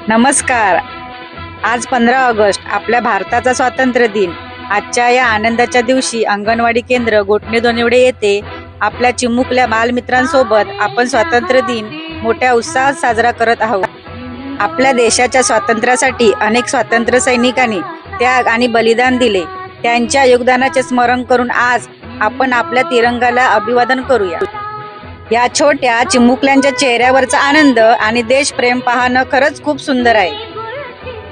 नमस्कार. आज 15 ऑगस्ट आपल्या भारताचा स्वातंत्र्य दिन. आजच्या या आनंदाच्या दिवशी अंगणवाडी केंद्र गोठणे दोनिवडे येथे आपल्या चिमुकल्या बालमित्रांसोबत आपण स्वातंत्र्य दिन मोठ्या उत्साहात साजरा करत आहोत. आपल्या देशाच्या स्वातंत्र्यासाठी अनेक स्वातंत्र्य सैनिकांनी त्याग आणि बलिदान दिले. त्यांच्या योगदानाचे स्मरण करून आज आपण आपल्या तिरंगाला अभिवादन करूया. या छोट्या चिमुकल्यांच्या चेहऱ्यावरचा आनंद आणि देशप्रेम पाहणं खरंच खूप सुंदर आहे.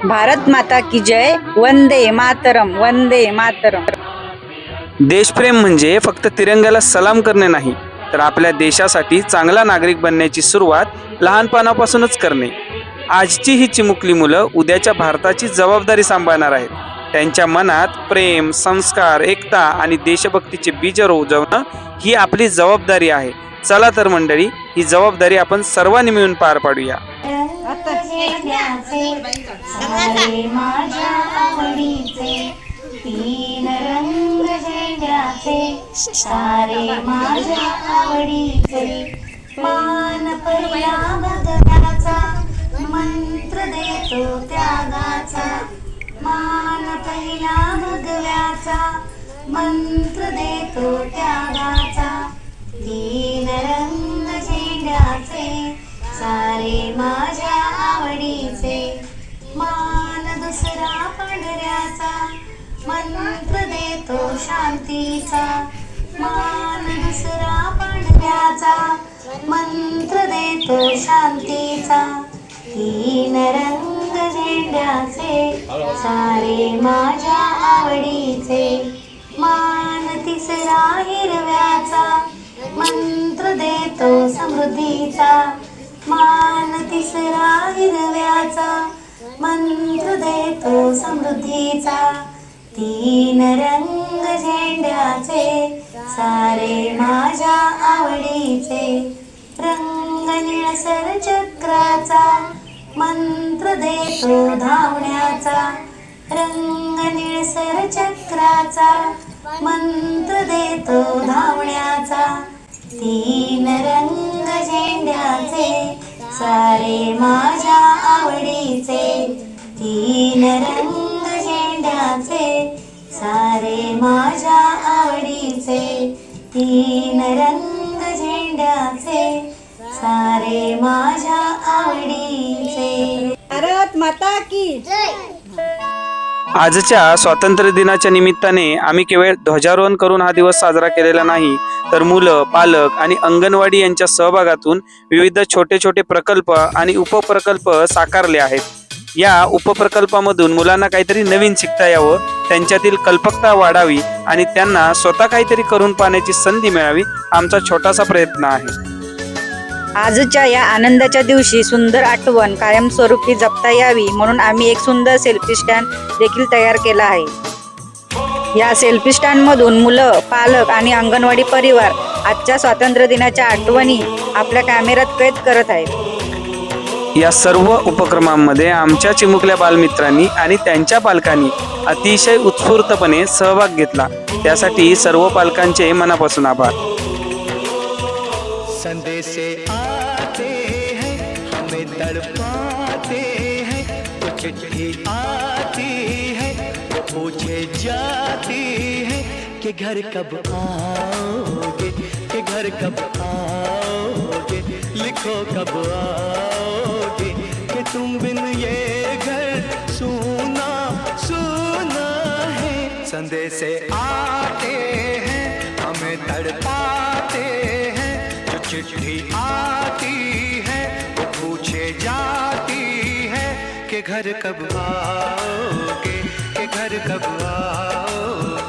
भारत माता की जय. वंदे मातरम, वंदे मातरम. देशप्रेम म्हणजे फक्त तिरंग्याला सलाम करणे नाही, तर आपल्या देशासाठी चांगला नागरिक बनण्याची सुरुवात लहानपणापासूनच करणे. आजची ही चिमुकली मुलं उद्याच्या भारताची जबाबदारी सांभाळणार आहेत. त्यांच्या मनात प्रेम, संस्कार, एकता आणि देशभक्तीचे बीज रोवणं ही आपली जबाबदारी आहे. चला तर मंडळी, ही जबाबदारी आपण सर्वांनी मिळून पार पाडूया. तीन रंग झेंड्याचे सारे माझ्या आवडीचे, मान पहिला भगव्याचा मंत्र देतो त्यागाचा, मान पहिला भगव्याचा मंत्र देतो त्यागाचा. तीन रंग झेंड्याचे सारे माझ्या आवडीचे, मान दुसरा पांढऱ्याचा मंत्र देतो शांतीचा, मान दुसरा पांढऱ्याचा मंत्र देतो शांतीचा. तीन रंग झेंड्याचे सारे माझ्या आवडीचे, मान तिसरा हिरव्याचा मंत्र देतो समृद्धीचा, मान तिसरा हिरव्याचा मंत्र देतो समृद्धीचा. तीन रंग झेंड्याचे सारे माझ्या आवडीचे, रंग निळसर चक्राचा मंत्र देतो धावण्याचा, रंग निळसर चक्राचा मंत्र देतो धावण्याचा. तीन रंग झेंड्याचे सारे माझ्या आवडीचे, तीन रंग झेंड्याचे सारे माझ्या आवडीचे, तीन रंग झेंड्याचे सारे माझ्या आवडीचे. भारत माता की जय. आजच्या स्वातंत्र्य दिनाच्या निमित्ताने आम्ही केवळ ध्वजारोहण करून हा दिवस साजरा केलेला नाही, तर मुलं, पालक आणि अंगणवाडी यांच्या सहभागातून विविध छोटे छोटे प्रकल्प आणि उपप्रकल्प साकारले आहेत. या उपप्रकल्पामधून मुलांना काहीतरी नवीन शिकता यावं, त्यांच्यातील कल्पकता वाढावी आणि त्यांना स्वतः काहीतरी करून पाहण्याची संधी मिळावी, आमचा छोटासा प्रयत्न आहे. आजच्या या आनंदाच्या दिवशी सुंदर आठवण कायमस्वरूपी जपता यावी म्हणून आम्ही एक सुंदर सेल्फी स्टँड देखील तयार केला आहे. या सेल्फी स्टँडमधून मुलं, पालक आणि अंगणवाडी परिवार आजच्या स्वातंत्र्य दिनाच्या आठवणी आपल्या कॅमेऱ्यात कैद करत आहेत. या सर्व उपक्रमांमध्ये आमच्या चिमुकल्या बालमित्रांनी आणि त्यांच्या पालकांनी अतिशय उत्स्फूर्तपणे सहभाग घेतला. त्यासाठी सर्व पालकांचे मनापासून आभार. संदेशे आते हैं हमें तड़पाते हैं, तो चिट्ठी आती है वो पूछे जाती है कि घर कब आओगे, कि घर कब आओगे, लिखो कब आओगे, कि तुम बिन ये घर सूना सूना है. संदेशे आते हैं हमें तड़पाते हैं, चिट्ठी आती है वो पूछे जाती है कि घर कब आओगे, कि घर कब आओगे.